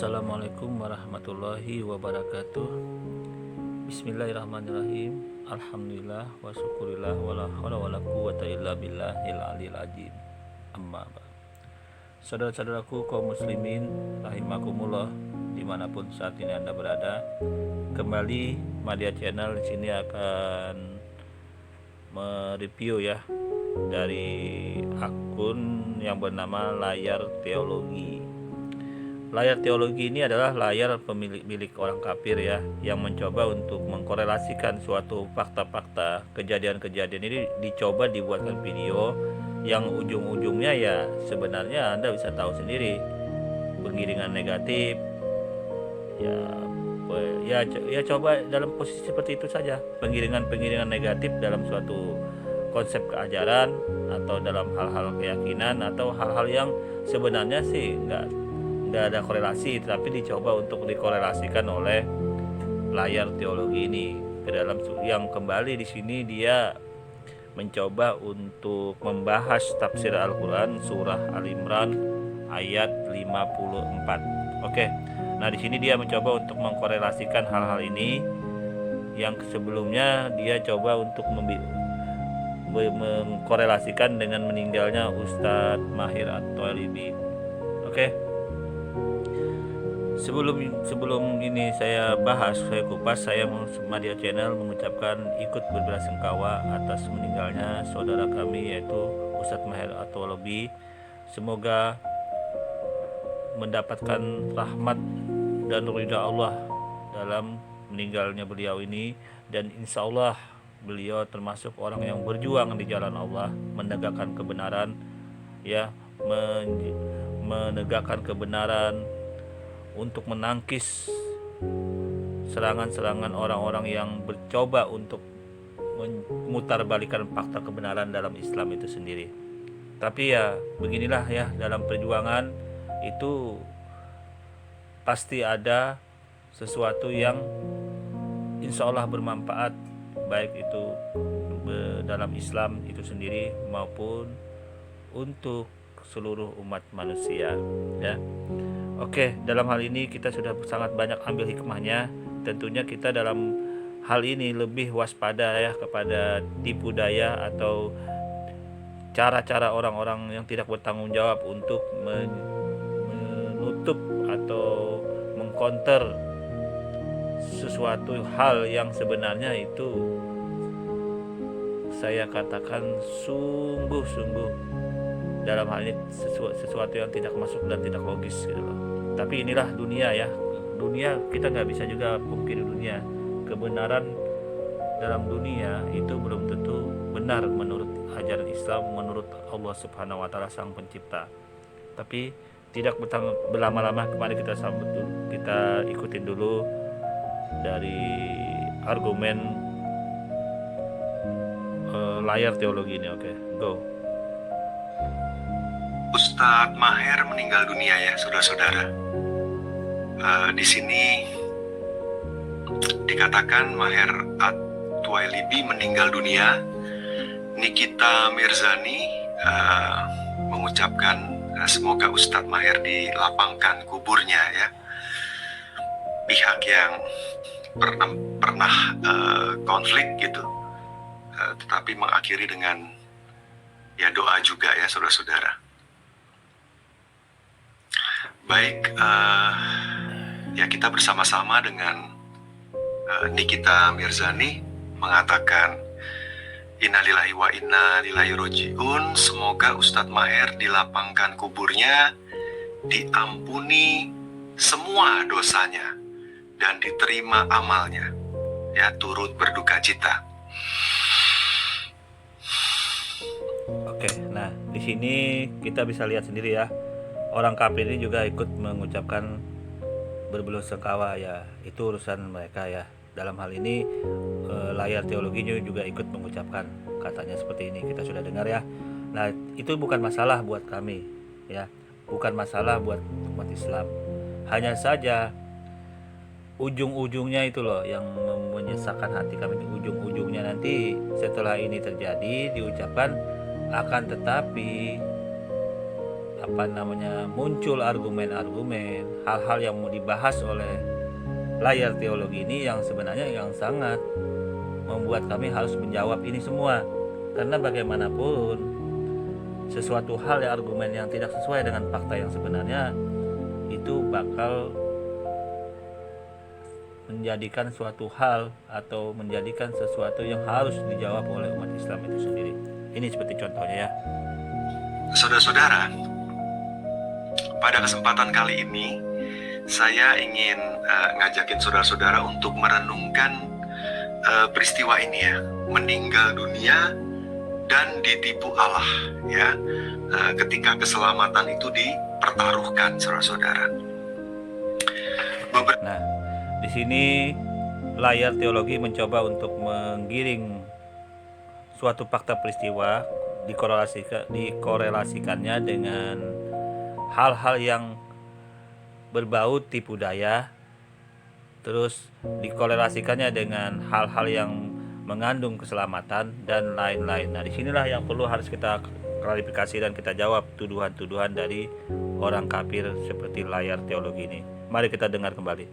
Assalamualaikum warahmatullahi wabarakatuh. Bismillahirrahmanirrahim. Alhamdulillah wa syukurillah wala haula wala quwata illa billahil aliyil azim. Amma ba'd. Saudara-saudaraku kaum muslimin rahimakumullah dimanapun saat ini Anda berada, kembali Madya Channel di sini akan mereview ya dari akun yang bernama Layar Teologi. Layar teologi ini adalah layar milik orang kafir ya, yang mencoba untuk mengkorelasikan suatu fakta-fakta kejadian-kejadian ini, dicoba dibuatkan video yang ujung-ujungnya ya sebenarnya Anda bisa tahu sendiri, pengiringan negatif ya coba dalam posisi seperti itu saja, pengiringan negatif dalam suatu konsep keajaran atau dalam hal-hal keyakinan atau hal-hal yang sebenarnya sih nggak ada korelasi, tapi dicoba untuk dikorelasikan oleh layar teologi ini ke dalam yang kembali di sini dia mencoba untuk membahas tafsir Al-Qur'an surah Al-Imran ayat 54. Oke. Nah, di sini dia mencoba untuk mengkorelasikan hal-hal ini yang sebelumnya dia coba untuk mengkorelasikan dengan meninggalnya Ustadz Mahir At-Thalibi. Oke. Sebelum ini saya kupas, saya Madya Channel mengucapkan ikut berbelasungkawa atas meninggalnya saudara kami yaitu Ustadz Mahir At-Thalibi. Semoga mendapatkan rahmat dan ridha Allah dalam meninggalnya beliau ini, dan insya Allah beliau termasuk orang yang berjuang di jalan Allah, menegakkan kebenaran ya, menegakkan kebenaran untuk menangkis serangan-serangan orang-orang yang mencoba untuk memutarbalikan fakta kebenaran dalam Islam itu sendiri. Tapi ya beginilah ya, dalam perjuangan itu pasti ada sesuatu yang insya Allah bermanfaat, baik itu dalam Islam itu sendiri maupun untuk seluruh umat manusia ya. Oke, dalam hal ini kita sudah sangat banyak ambil hikmahnya. Tentunya kita dalam hal ini lebih waspada ya kepada tipu daya atau cara-cara orang-orang yang tidak bertanggung jawab untuk menutup atau mengcounter sesuatu hal yang sebenarnya itu saya katakan sungguh-sungguh dalam hal ini sesuatu yang tidak masuk dan tidak logis gitu loh. Tapi inilah dunia ya, dunia kita nggak bisa juga pungkiri dunia. Kebenaran dalam dunia itu belum tentu benar menurut ajaran Islam, menurut Allah Subhanahu wa Ta'ala sang pencipta. Tapi tidak berlama-lama, kemarin kita ikutin dulu dari argumen layar teologi ini. Oke, go. Ustadz Mahir meninggal dunia ya, saudara-saudara. Di sini dikatakan Mahir At-Thalibi meninggal dunia. Nikita Mirzani mengucapkan semoga Ustadz Mahir dilapangkan kuburnya ya. Pihak yang pernah konflik gitu, tetapi mengakhiri dengan ya doa juga ya, saudara-saudara. Baik, ya kita bersama-sama dengan Nikita Mirzani mengatakan innalillahi wa inna ilaihi rajiun. Semoga Ustadz Mahir dilapangkan kuburnya, diampuni semua dosanya dan diterima amalnya. Ya, turut berduka cita. Oke, nah di sini kita bisa lihat sendiri ya, orang kafir ini juga ikut mengucapkan berbelasungkawa ya, itu urusan mereka ya. Dalam hal ini layar teologinya juga ikut mengucapkan, katanya seperti ini, kita sudah dengar ya. Nah, itu bukan masalah buat kami ya, bukan masalah buat umat Islam. Hanya saja ujung-ujungnya itu loh yang menyesakkan hati kami. Ujung-ujungnya nanti setelah ini terjadi diucapkan, akan tetapi muncul argumen-argumen, hal-hal yang mau dibahas oleh layar teologi ini yang sebenarnya yang sangat membuat kami harus menjawab ini semua. Karena bagaimanapun sesuatu hal ya, argumen yang tidak sesuai dengan fakta yang sebenarnya itu bakal menjadikan suatu hal atau menjadikan sesuatu yang harus dijawab oleh umat Islam itu sendiri. Ini seperti contohnya ya. Saudara-saudara, pada kesempatan kali ini saya ingin ngajakin saudara-saudara untuk merenungkan peristiwa ini ya, meninggal dunia dan ditipu Allah ya, ketika keselamatan itu dipertaruhkan, saudara-saudara. Nah, di sini layar teologi mencoba untuk menggiring suatu fakta peristiwa, dikorelasikannya dengan hal-hal yang berbau tipu daya, terus dikorelasikannya dengan hal-hal yang mengandung keselamatan dan lain-lain. Nah, disinilah yang perlu harus kita klarifikasi dan kita jawab tuduhan-tuduhan dari orang kafir seperti layar teologi ini. Mari kita dengar kembali.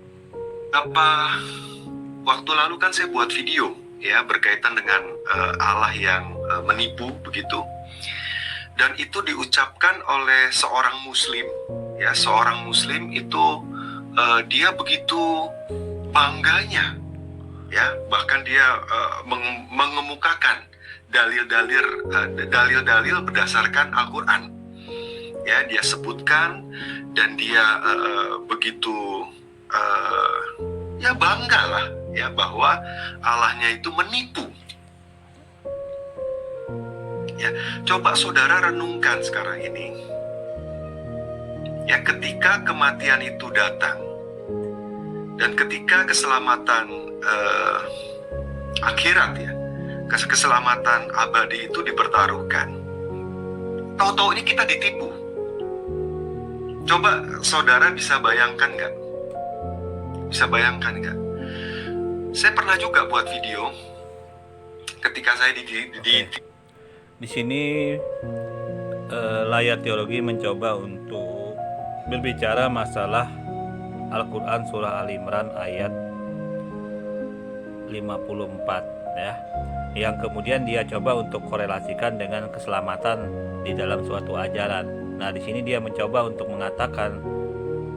Waktu lalu kan saya buat video ya berkaitan dengan Allah yang menipu begitu, dan itu diucapkan oleh seorang Muslim ya. Seorang Muslim itu dia begitu bangganya ya, bahkan dia mengemukakan dalil-dalil berdasarkan Al-Quran ya, dia sebutkan dan dia begitu ya bangga lah ya bahwa Allahnya itu menipu ya. Coba saudara renungkan sekarang ini ya, ketika kematian itu datang dan ketika keselamatan akhirat ya, keselamatan abadi itu dipertaruhkan, tahu-tahu ini kita ditipu. Coba saudara bisa bayangkan nggak? Saya pernah juga buat video ketika saya di sini layar teologi mencoba untuk berbicara masalah Al-Quran surah Al-Imran ayat 54 ya, yang kemudian dia coba untuk korelasikan dengan keselamatan di dalam suatu ajaran. Nah, di sini dia mencoba untuk mengatakan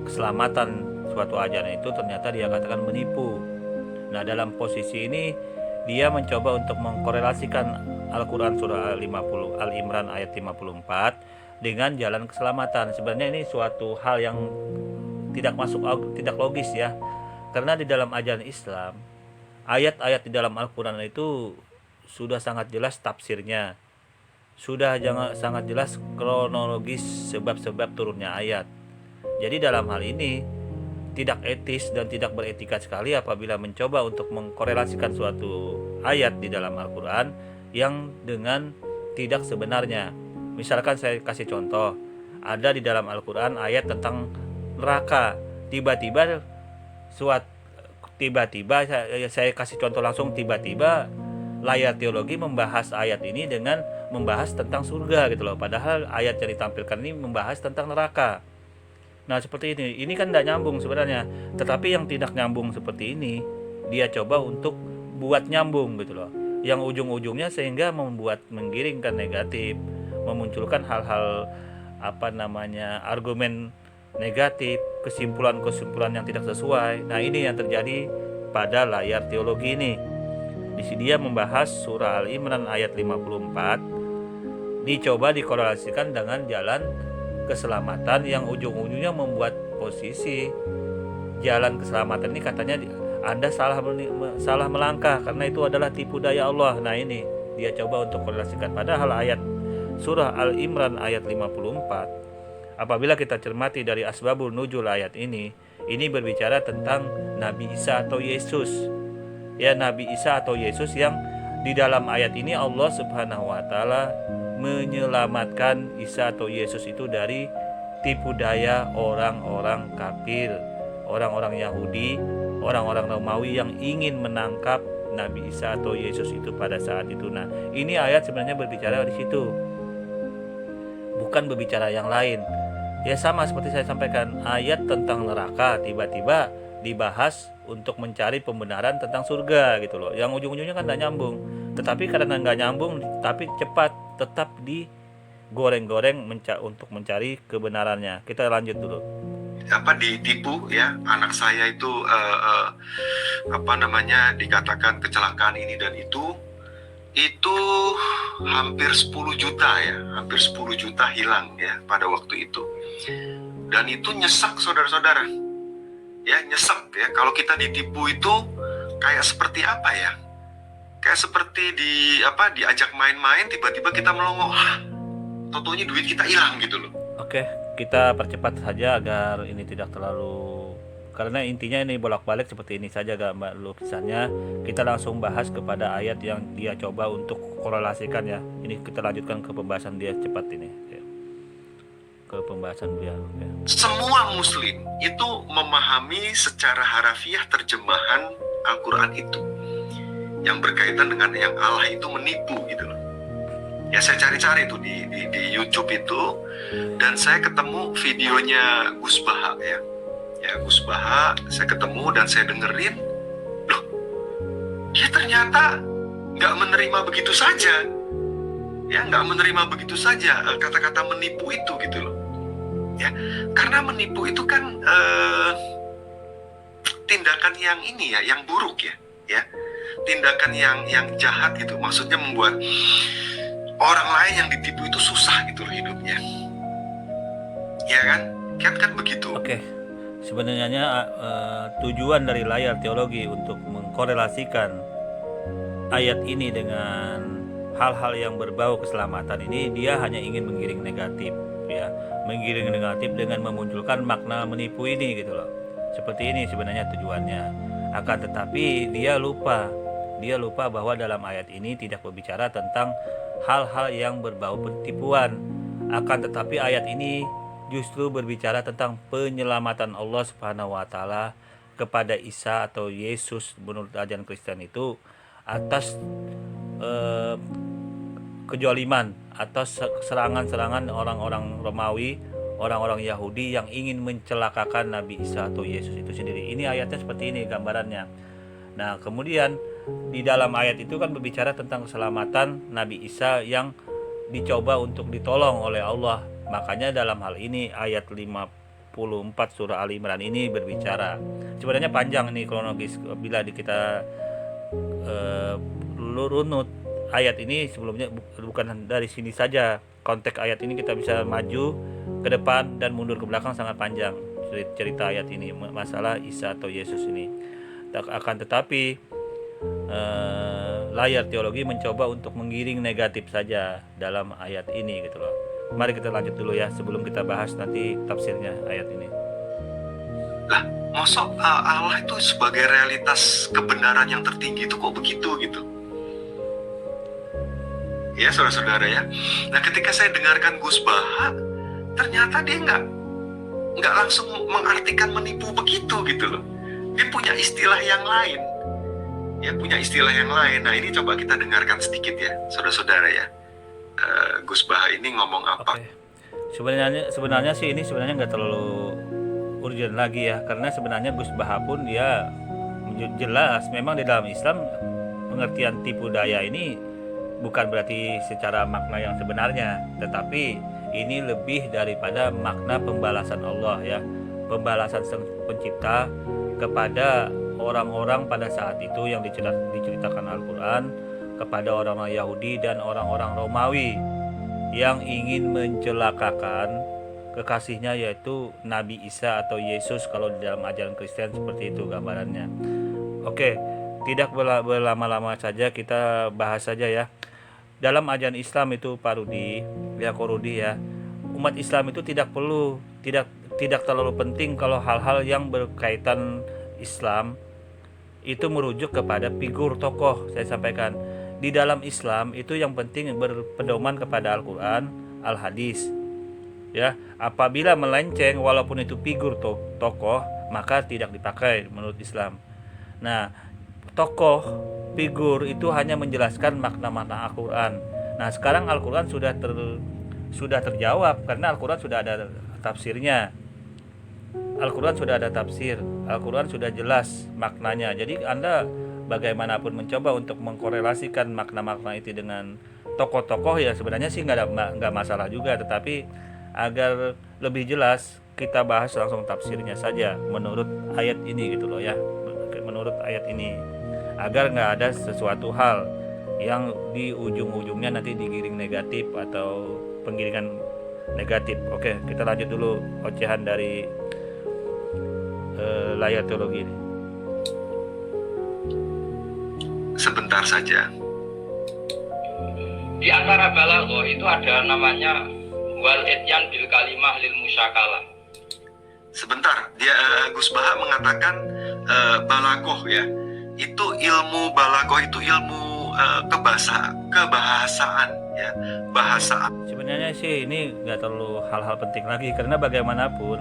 keselamatan suatu ajaran itu ternyata dia katakan menipu. Nah, dalam posisi ini dia mencoba untuk mengkorelasikan Al-Quran surah Al-Imran ayat 54 dengan jalan keselamatan. Sebenarnya ini suatu hal yang tidak logis ya. Karena di dalam ajaran Islam, ayat-ayat di dalam Al-Quran itu sudah sangat jelas tafsirnya. Sudah sangat jelas kronologis sebab-sebab turunnya ayat. Jadi dalam hal ini tidak etis dan tidak beretika sekali apabila mencoba untuk mengkorelasikan suatu ayat di dalam Al-Quran yang dengan tidak sebenarnya. Misalkan saya kasih contoh, ada di dalam Al-Quran ayat tentang neraka. Tiba-tiba saya kasih contoh langsung, tiba-tiba layar teologi membahas ayat ini dengan membahas tentang surga gitu loh. Padahal ayat yang ditampilkan ini membahas tentang neraka. Nah, seperti ini kan tidak nyambung sebenarnya. Tetapi yang tidak nyambung seperti ini dia coba untuk buat nyambung gitu loh, yang ujung-ujungnya sehingga menggiringkan negatif, memunculkan hal-hal argumen negatif, kesimpulan-kesimpulan yang tidak sesuai. Nah, ini yang terjadi pada layar teologi ini. Di sini dia membahas surah Al-Imran ayat 54 dicoba dikorelasikan dengan jalan keselamatan yang ujung-ujungnya membuat posisi jalan keselamatan ini katanya Anda salah melangkah karena itu adalah tipu daya Allah. Nah, ini dia coba untuk korelasikan, padahal ayat surah Al-Imran ayat 54 apabila kita cermati dari asbabul nuzul ayat ini berbicara tentang Nabi Isa atau Yesus. Ya, Nabi Isa atau Yesus yang di dalam ayat ini Allah Subhanahu wa taala menyelamatkan Isa atau Yesus itu dari tipu daya orang-orang kafir, orang-orang Yahudi, orang-orang Romawi yang ingin menangkap Nabi Isa atau Yesus itu pada saat itu. Nah, ini ayat sebenarnya berbicara di situ, bukan berbicara yang lain. Ya sama seperti saya sampaikan, ayat tentang neraka tiba-tiba dibahas untuk mencari pembenaran tentang surga gitu loh. Yang ujung-ujungnya kan nggak nyambung. Tetapi karena nggak nyambung, tapi cepat tetap digoreng-goreng untuk mencari kebenarannya. Kita lanjut dulu. Ditipu ya, anak saya itu dikatakan kecelakaan ini dan itu hampir 10 juta ya, hampir 10 juta hilang ya pada waktu itu. Dan itu nyesek saudara-saudara. Ya, nyesek ya. Kalau kita ditipu itu kayak seperti apa ya? Kayak seperti diajak main-main, tiba-tiba kita melongo, totonya duit kita hilang gitu loh. Oke, kita percepat saja agar ini tidak terlalu, karena intinya ini bolak-balik seperti ini saja gambar lukisannya. Kita langsung bahas kepada ayat yang dia coba untuk korelasikan ya. Ini kita lanjutkan ke pembahasan dia cepat ini ya. Ke pembahasan dia. Okay. Semua muslim itu memahami secara harafiah terjemahan Al-Quran itu yang berkaitan dengan yang Allah itu menipu gitu loh. Ya, saya cari-cari tuh di YouTube itu, dan saya ketemu videonya Gus Baha ya. Ya, Gus Baha saya ketemu dan saya dengerin, loh, dia ternyata nggak menerima begitu saja. Ya, nggak menerima begitu saja kata-kata menipu itu gitu loh. Ya, karena menipu itu kan tindakan yang ini ya, yang buruk ya, tindakan yang jahat gitu. Maksudnya membuat orang lain yang ditipu itu susah gitu loh hidupnya. Ya kan begitu. Oke. Sebenarnya tujuan dari layar teologi untuk mengkorelasikan ayat ini dengan hal-hal yang berbau keselamatan ini, dia hanya ingin menggiring negatif ya, menggiring negatif dengan memunculkan makna menipu ini gitu loh. Seperti ini sebenarnya tujuannya. Akan tetapi dia lupa bahwa dalam ayat ini tidak berbicara tentang hal-hal yang berbau penipuan. Akan tetapi ayat ini justru berbicara tentang penyelamatan Allah Subhanahu wa taala kepada Isa atau Yesus menurut ajaran Kristen itu atas kejoliman, atas serangan-serangan orang-orang Romawi, orang-orang Yahudi yang ingin mencelakakan Nabi Isa atau Yesus itu sendiri. Ini ayatnya seperti ini gambarannya. Nah, kemudian di dalam ayat itu kan berbicara tentang keselamatan Nabi Isa yang dicoba untuk ditolong oleh Allah. Makanya dalam hal ini ayat 54 surah Ali Imran ini berbicara. Sebenarnya panjang nih kronologis bila kita runut ayat ini sebelumnya, bukan dari sini saja. Konteks ayat ini kita bisa maju ke depan dan mundur ke belakang, sangat panjang cerita ayat ini masalah Isa atau Yesus ini. Akan tetapi layar teologi mencoba untuk menggiring negatif saja dalam ayat ini gitu loh. Mari kita lanjut dulu ya sebelum kita bahas nanti tafsirnya ayat ini. Lah, mosok Allah itu sebagai realitas kebenaran yang tertinggi itu kok begitu gitu? Ya saudara-saudara ya. Nah, ketika saya dengarkan Gus Baha, ternyata dia nggak langsung mengartikan menipu begitu gitu loh. Dia punya istilah yang lain. Ya, punya istilah yang lain. Nah, ini coba kita dengarkan sedikit ya, saudara-saudara ya. Gus Baha ini ngomong apa? Oke. Sebenarnya sih ini sebenarnya nggak terlalu urgent lagi ya, karena sebenarnya Gus Baha pun dia jelas memang di dalam Islam pengertian tipu daya ini bukan berarti secara makna yang sebenarnya, tetapi ini lebih daripada makna pembalasan Allah ya, pembalasan Sang Pencipta kepada orang-orang pada saat itu yang diceritakan Al-Quran kepada orang-orang Yahudi dan orang-orang Romawi yang ingin mencelakakan kekasihnya, yaitu Nabi Isa atau Yesus kalau di dalam ajaran Kristen seperti itu gambarannya. Oke, tidak berlama-lama saja, kita bahas saja ya. Dalam ajaran Islam itu Pak Rudi ya, umat Islam itu tidak terlalu penting kalau hal-hal yang berkaitan Islam itu merujuk kepada figur tokoh. Saya sampaikan, di dalam Islam itu yang penting berpedoman kepada Al-Quran, Al-Hadis ya. Apabila melenceng walaupun itu figur tokoh, maka tidak dipakai menurut Islam. Nah, tokoh figur itu hanya menjelaskan makna-makna Al-Quran. Nah, sekarang Al-Quran sudah terjawab karena Al-Quran sudah ada tafsirnya. Al-Quran sudah ada tafsir, Al-Quran sudah jelas maknanya. Jadi Anda bagaimanapun mencoba untuk mengkorelasikan makna-makna itu dengan tokoh-tokoh, ya sebenarnya sih nggak masalah juga. Tetapi agar lebih jelas, kita bahas langsung tafsirnya saja menurut ayat ini gitu loh ya. Menurut ayat ini, agar nggak ada sesuatu hal yang di ujung-ujungnya nanti digiring negatif atau penggiringan negatif. Oke, kita lanjut dulu ocehan dari layar teologi ini. Sebentar saja. Di antara balaghah itu ada namanya wal ityan bil kalimah lil musyakalah. Sebentar, dia Gus Baha mengatakan balaghah ya. Itu ilmu balaghah itu ilmu kebahasaan ya, bahasa. Sebenarnya sih ini nggak terlalu hal-hal penting lagi, karena bagaimanapun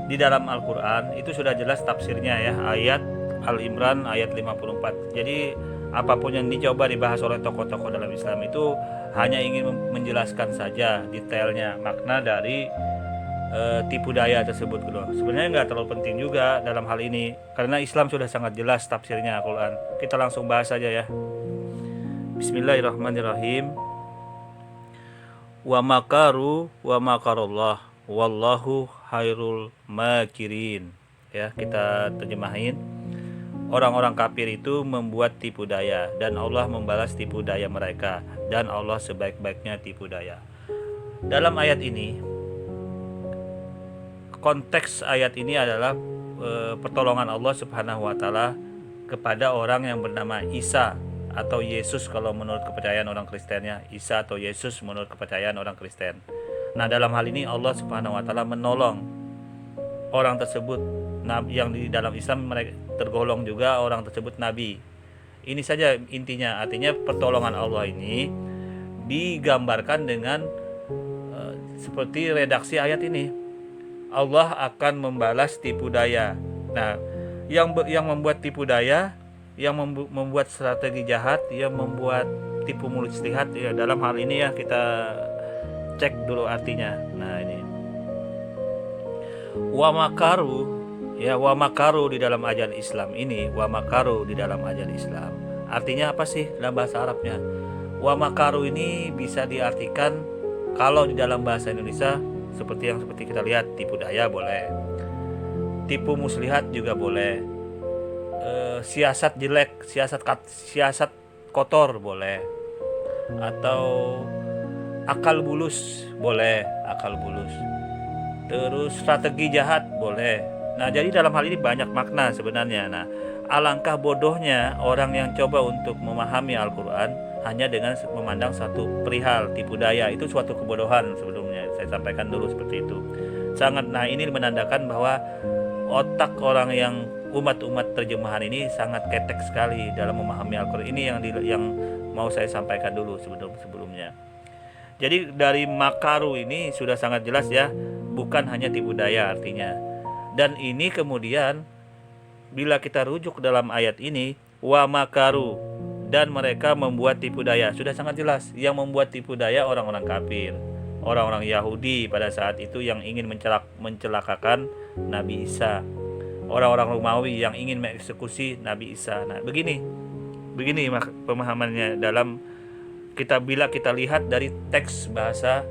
di dalam Al-Quran itu sudah jelas tafsirnya ya, ayat Al-Imran ayat 54. Jadi apapun yang dicoba dibahas oleh tokoh-tokoh dalam Islam itu hanya ingin menjelaskan saja detailnya makna dari tipu daya tersebut gitu. Sebenarnya nggak terlalu penting juga dalam hal ini, karena Islam sudah sangat jelas tafsirnya Al-Quran. Kita langsung bahas saja ya. Bismillahirrahmanirrahim. Wa makaru wa makarullah wallahu khairul makirin. Ya, kita terjemahin. Orang-orang kafir itu membuat tipu daya dan Allah membalas tipu daya mereka, dan Allah sebaik-baiknya tipu daya. Dalam ayat ini, konteks ayat ini adalah pertolongan Allah Subhanahu wa taala kepada orang yang bernama Isa atau Yesus kalau menurut kepercayaan orang Kristennya, Isa atau Yesus menurut kepercayaan orang Kristen. Nah, dalam hal ini Allah Subhanahu wa taala menolong orang tersebut, yang di dalam Islam mereka tergolong juga orang tersebut nabi. Ini saja intinya, artinya pertolongan Allah ini digambarkan dengan seperti redaksi ayat ini. Allah akan membalas tipu daya. Nah, yang membuat tipu daya, yang membuat strategi jahat, yang membuat tipu muslihat ya, dalam hal ini ya kita cek dulu artinya. Nah, ini wa makaru ya, wa makaru di dalam ajaran Islam ini, wa makaru di dalam ajaran Islam artinya apa sih dalam bahasa Arabnya? Wa makaru ini bisa diartikan kalau di dalam bahasa Indonesia seperti kita lihat, tipu daya boleh, tipu muslihat juga boleh, siasat jelek, siasat kotor boleh, atau akal bulus boleh, akal bulus. Terus strategi jahat boleh. Nah, jadi dalam hal ini banyak makna sebenarnya. Nah, alangkah bodohnya orang yang coba untuk memahami Al-Quran hanya dengan memandang satu perihal tipu daya. Itu suatu kebodohan sebelumnya. Saya sampaikan dulu seperti itu. Nah, ini menandakan bahwa otak orang yang umat-umat terjemahan ini sangat ketek sekali dalam memahami Al-Quran. Ini yang mau saya sampaikan dulu sebelumnya. Jadi dari makaru ini sudah sangat jelas ya, bukan hanya tipu daya artinya. Dan ini kemudian bila kita rujuk dalam ayat ini, wa makaru, dan mereka membuat tipu daya, sudah sangat jelas yang membuat tipu daya orang-orang kafir, orang-orang Yahudi pada saat itu yang ingin mencelakakan Nabi Isa, orang-orang Romawi yang ingin mengeksekusi Nabi Isa. Nah, begini pemahamannya dalam bila kita lihat dari teks bahasa,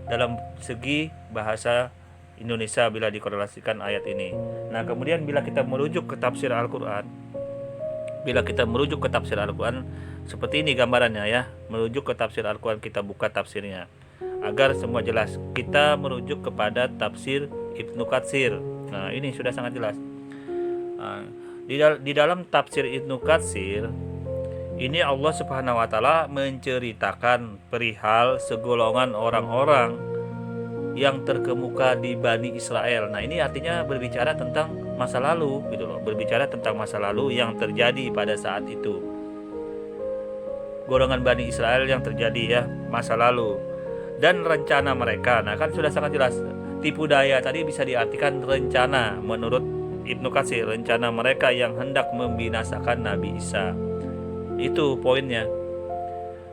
dalam segi bahasa Indonesia bila dikorelasikan ayat ini. Nah, kemudian bila kita merujuk ke tafsir Al-Quran, seperti ini gambarannya ya. Merujuk ke tafsir Al-Quran, kita buka tafsirnya agar semua jelas. Kita merujuk kepada tafsir Ibnu Katsir. Nah, ini sudah sangat jelas. Nah, di dalam tafsir Ibnu Katsir ini Allah Subhanahu wa taala menceritakan perihal segolongan orang-orang yang terkemuka di Bani Israel. Nah, ini artinya berbicara tentang masa lalu gitu loh, berbicara tentang masa lalu yang terjadi pada saat itu. Golongan Bani Israel yang terjadi ya, masa lalu dan rencana mereka. Nah, kan sudah sangat jelas. Tipu daya tadi bisa diartikan rencana menurut Ibnu Katsir, rencana mereka yang hendak membinasakan Nabi Isa. Itu poinnya.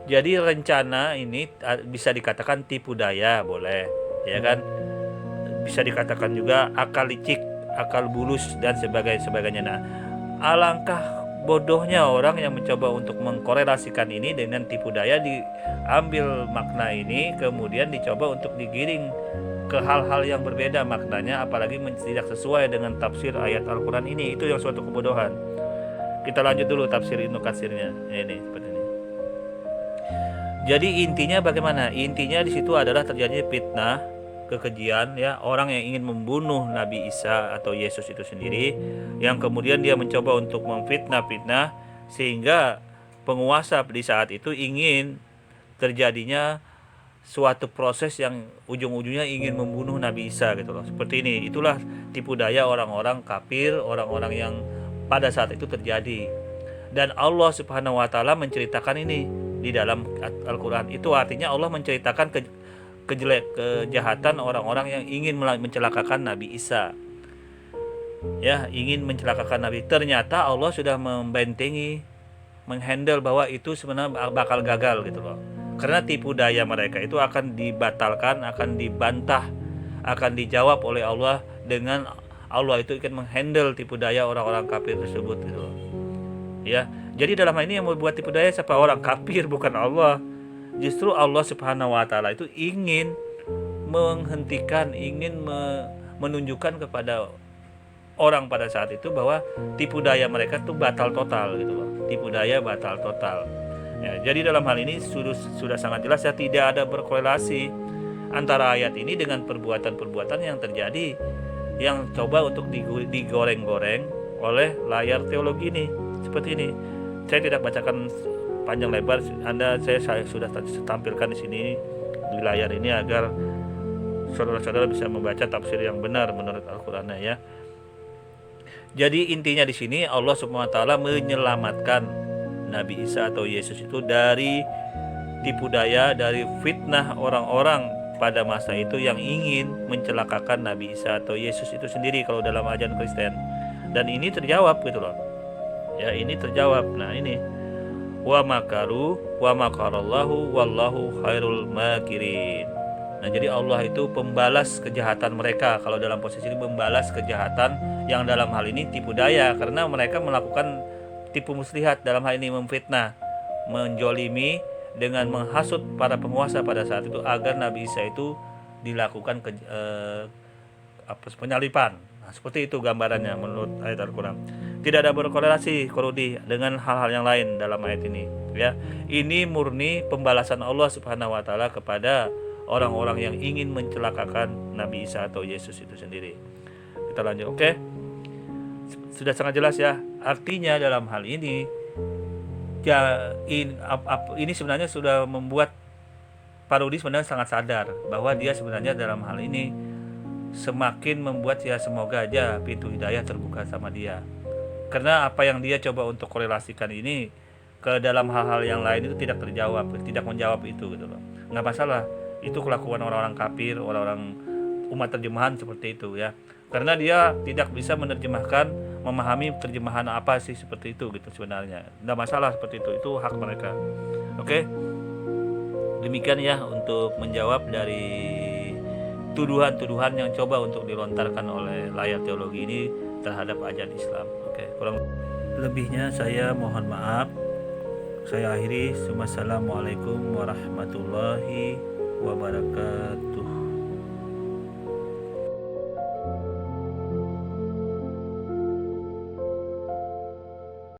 Jadi rencana ini bisa dikatakan tipu daya boleh, ya kan? bisa dikatakan juga akal licik, akal bulus dan sebagainya. Nah, alangkah bodohnya orang yang mencoba untuk mengkorelasikan ini dengan tipu daya, diambil makna ini kemudian dicoba untuk digiring ke hal-hal yang berbeda maknanya, apalagi tidak sesuai dengan tafsir ayat Al-Quran ini. Itu yang suatu kebodohan. Kita lanjut dulu tafsir Ibnu Katsirnya. Ini seperti ini. Jadi intinya bagaimana? Intinya di situ adalah terjadi fitnah, kekejian, ya, orang yang ingin membunuh Nabi Isa atau Yesus itu sendiri, yang kemudian dia mencoba untuk memfitnah sehingga penguasa di saat itu ingin terjadinya suatu proses yang ujung-ujungnya ingin membunuh Nabi Isa gitu loh. Seperti ini. Itulah tipu daya orang-orang kafir, orang-orang yang pada saat itu terjadi. Dan Allah Subhanahu wa taala menceritakan ini di dalam Al-Qur'an. Itu artinya Allah menceritakan kejahatan orang-orang yang ingin mencelakakan Nabi Isa. Ya, ingin mencelakakan Nabi. Ternyata Allah sudah membentengi, menghandle bahwa itu sebenarnya bakal gagal gitu loh. Karena tipu daya mereka itu akan dibatalkan, akan dibantah, akan dijawab oleh Allah dengan Allah itu akan menghandle tipu daya orang-orang kafir tersebut gitu loh. Ya, jadi dalam hal ini yang membuat tipu daya siapa? Orang kafir, bukan Allah. Justru Allah Subhanahu wa taala itu ingin menghentikan, ingin menunjukkan kepada orang pada saat itu bahwa tipu daya mereka itu batal total gitu loh. Tipu daya batal total. Ya, jadi dalam hal ini sudah sangat jelas ya, tidak ada berkorelasi antara ayat ini dengan perbuatan-perbuatan yang terjadi, yang coba untuk digoreng-goreng oleh layar teologi ini. Seperti ini. Saya tidak bacakan panjang lebar, saya sudah tampilkan di sini di layar ini agar saudara-saudara bisa membaca tafsir yang benar menurut Al-Qur'an ya. Jadi intinya di sini Allah Subhanahu wa taala menyelamatkan Nabi Isa atau Yesus itu dari tipu daya, dari fitnah orang-orang pada masa itu yang ingin mencelakakan Nabi Isa atau Yesus itu sendiri kalau dalam ajaran Kristen. Dan ini terjawab gitu loh. Ya, ini terjawab. Nah, ini wa makaru wa makarallahu wallahu khairul makirin. Nah, jadi Allah itu pembalas kejahatan mereka. Kalau dalam posisi ini membalas kejahatan yang dalam hal ini tipu daya, karena mereka melakukan tipu muslihat, dalam hal ini memfitnah, menjolimi dengan menghasut para penguasa pada saat itu agar Nabi Isa itu dilakukan penyalipan. Nah, seperti itu gambarannya menurut ayat Al-Quran. Tidak ada berkorelasi korudi dengan hal-hal yang lain dalam ayat ini. Ya, ini murni pembalasan Allah Subhanahu wa taala kepada orang-orang yang ingin mencelakakan Nabi Isa atau Yesus itu sendiri. Kita lanjut, oke? Sudah sangat jelas ya. Artinya dalam hal ini ya, ini sebenarnya sudah membuat Parodi sebenarnya sangat sadar bahwa dia sebenarnya dalam hal ini semakin membuat ya semoga aja pintu hidayah terbuka sama dia. Karena apa yang dia coba untuk korelasikan ini ke dalam hal-hal yang lain itu tidak terjawab, tidak menjawab itu gitu loh. Nggak masalah, itu kelakuan orang-orang kafir, orang-orang umat terjemahan seperti itu ya. Karena dia tidak bisa menerjemahkan, memahami terjemahan apa sih seperti itu gitu sebenarnya. Nggak masalah seperti itu hak mereka. Oke? Demikian ya untuk menjawab dari tuduhan-tuduhan yang coba untuk dilontarkan oleh layar teologi ini terhadap ajaran Islam. Oke, kurang lebihnya saya mohon maaf. Saya akhiri. Wassalamualaikum warahmatullahi wabarakatuh.